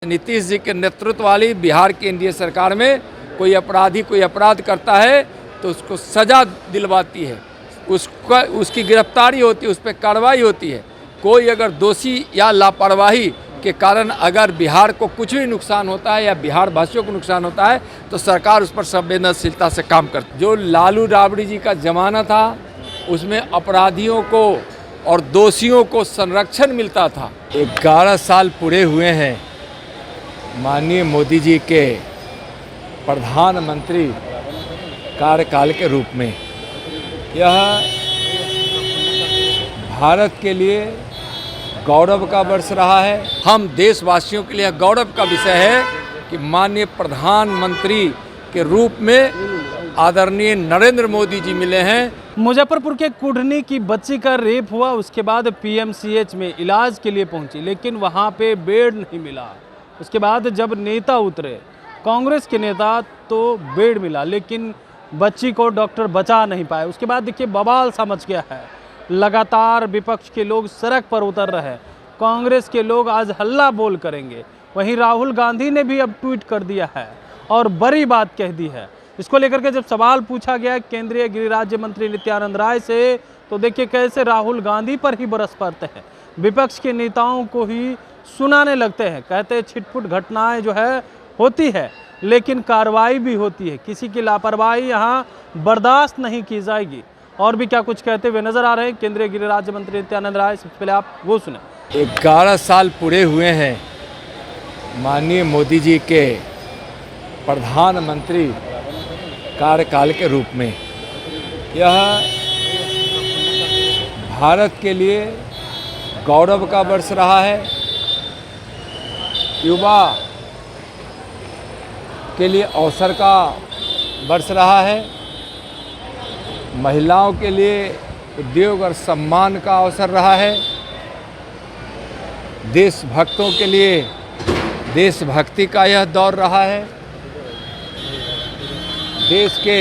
नीतीश जी के नेतृत्व वाली बिहार की एनडीए सरकार में कोई अपराधी कोई अपराध करता है तो उसको सज़ा दिलवाती है, उसकी गिरफ्तारी होती है, उस पर कार्रवाई होती है। कोई अगर दोषी या लापरवाही के कारण अगर बिहार को कुछ भी नुकसान होता है या बिहार वासियों को नुकसान होता है तो सरकार उस पर संवेदनशीलता से काम करती है। जो लालू राबड़ी जी का ज़माना था उसमें अपराधियों को और दोषियों को संरक्षण मिलता था। 11 साल पूरे हुए हैं माननीय मोदी जी के प्रधानमंत्री कार्यकाल के रूप में। यह भारत के लिए गौरव का वर्ष रहा है। हम देशवासियों के लिए गौरव का विषय है कि माननीय प्रधानमंत्री के रूप में आदरणीय नरेंद्र मोदी जी मिले हैं। मुजफ्फरपुर के कुढ़नी की बच्ची का रेप हुआ, उसके बाद पीएमसीएच में इलाज के लिए पहुंची, लेकिन वहां पे बेड नहीं मिला। उसके बाद जब नेता उतरे, कांग्रेस के नेता, तो बेड मिला, लेकिन बच्ची को डॉक्टर बचा नहीं पाए। उसके बाद देखिए बवाल सा मच गया है। लगातार विपक्ष के लोग सड़क पर उतर रहे हैं। कांग्रेस के लोग आज हल्ला बोल करेंगे। वहीं राहुल गांधी ने भी अब ट्वीट कर दिया है और बड़ी बात कह दी है। इसको लेकर के जब सवाल पूछा गया केंद्रीय गृह राज्य मंत्री नित्यानंद राय से, तो देखिए कैसे राहुल गांधी पर ही बरस पड़ते हैं, विपक्ष के नेताओं को ही सुनाने लगते हैं। कहते हैं छिटपुट घटनाएं जो है होती है, लेकिन कार्रवाई भी होती है। किसी की लापरवाही यहाँ बर्दाश्त नहीं की जाएगी। और भी क्या कुछ कहते हुए नजर आ रहे हैं केंद्रीय गृह राज्य मंत्री नित्यानंद राय। सबसे पहले आप वो सुने। 11 साल पूरे हुए हैं माननीय मोदी जी के प्रधानमंत्री कार्यकाल के रूप में। यह भारत के लिए गौरव का वर्ष रहा है। युवा के लिए अवसर का वर्ष रहा है। महिलाओं के लिए उद्योग और सम्मान का अवसर रहा है। देशभक्तों के लिए देशभक्ति का यह दौर रहा है। देश के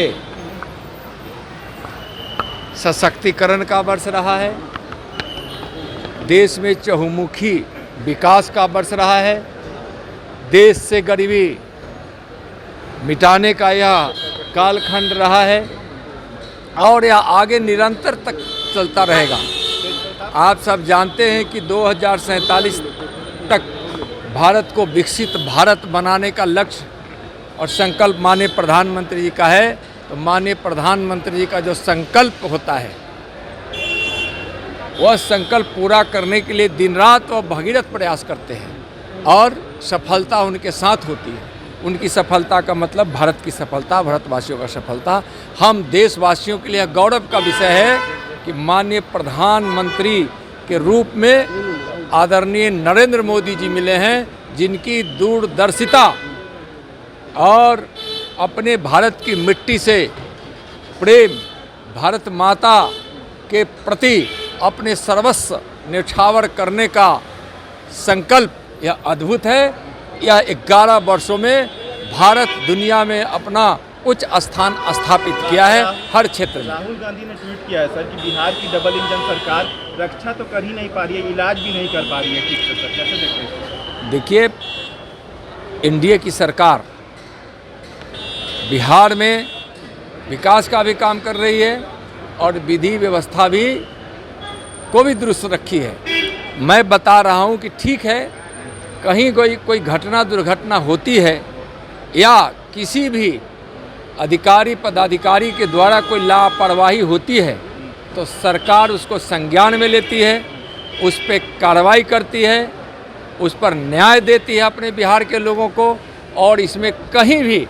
सशक्तिकरण का वर्ष रहा है। देश में चहुमुखी विकास का वर्ष रहा है। देश से गरीबी मिटाने का यह कालखंड रहा है और यह आगे निरंतर तक चलता रहेगा। आप सब जानते हैं कि 2047 तक भारत को विकसित भारत बनाने का लक्ष्य और संकल्प माननीय प्रधानमंत्री जी का है। तो माननीय प्रधानमंत्री जी का जो संकल्प होता है वह संकल्प पूरा करने के लिए दिन रात वह भगीरथ प्रयास करते हैं और सफलता उनके साथ होती है। उनकी सफलता का मतलब भारत की सफलता, भारतवासियों का सफलता। हम देशवासियों के लिए गौरव का विषय है कि माननीय प्रधानमंत्री के रूप में आदरणीय नरेंद्र मोदी जी मिले हैं, जिनकी दूरदर्शिता और अपने भारत की मिट्टी से प्रेम, भारत माता के प्रति अपने सर्वस्व न्यौछावर करने का संकल्प यह अद्भुत है। यह 11 वर्षों में भारत दुनिया में अपना उच्च स्थान स्थापित किया है हर क्षेत्र में। राहुल गांधी ने ट्वीट किया है सर कि बिहार की डबल इंजन सरकार रक्षा तो कर ही नहीं पा रही है, इलाज भी नहीं कर पा रही है ठीक से। सर कैसे देखते हैं? देखिए, एनडीए की सरकार बिहार में विकास का भी काम कर रही है और विधि व्यवस्था भी को भी दुरुस्त रखी है। मैं बता रहा हूँ कि ठीक है, कहीं कोई घटना दुर्घटना होती है या किसी भी अधिकारी पदाधिकारी के द्वारा कोई लापरवाही होती है तो सरकार उसको संज्ञान में लेती है, उस पर कार्रवाई करती है, उस पर न्याय देती है अपने बिहार के लोगों को। और इसमें कहीं भी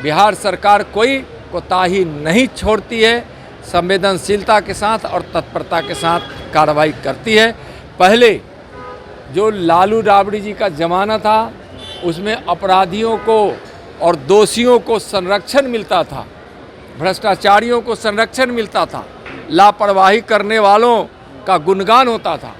बिहार सरकार कोई कोताही नहीं छोड़ती है, संवेदनशीलता के साथ और तत्परता के साथ कार्रवाई करती है। पहले जो लालू राबड़ी जी का ज़माना था उसमें अपराधियों को और दोषियों को संरक्षण मिलता था, भ्रष्टाचारियों को संरक्षण मिलता था, लापरवाही करने वालों का गुणगान होता था,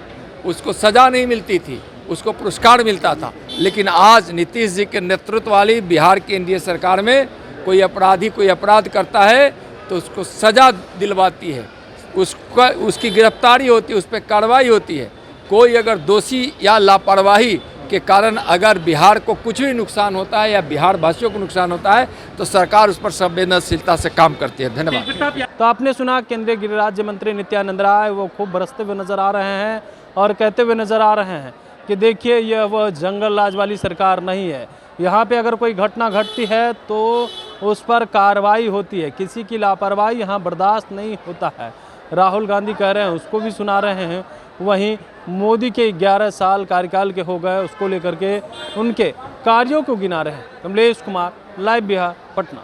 उसको सज़ा नहीं मिलती थी, उसको पुरस्कार मिलता था। लेकिन आज नीतीश जी के नेतृत्व वाली बिहार की एनडीए सरकार में कोई अपराधी कोई अपराध करता है तो उसको सज़ा दिलवाती है, उसकी गिरफ्तारी होती है, उस पर कार्रवाई होती है। कोई अगर दोषी या लापरवाही के कारण अगर बिहार को कुछ भी नुकसान होता है या बिहार वासियों को नुकसान होता है तो सरकार उस पर संवेदनशीलता से काम करती है। धन्यवाद। तो आपने सुना केंद्रीय गृह राज्य मंत्री नित्यानंद राय, वो खूब बरसते हुए नजर आ रहे हैं और कहते हुए नजर आ रहे हैं कि देखिए यह वह जंगल राज वाली सरकार नहीं है। यहाँ पे अगर कोई घटना घटती है तो उस पर कार्रवाई होती है, किसी की लापरवाही यहाँ बर्दाश्त नहीं होता है। राहुल गांधी कह रहे हैं, उसको भी सुना रहे हैं। वहीं मोदी के 11 साल कार्यकाल के हो गए, उसको लेकर के उनके कार्यों को गिना रहे हैं। कमलेश कुमार, लाइव बिहार, पटना।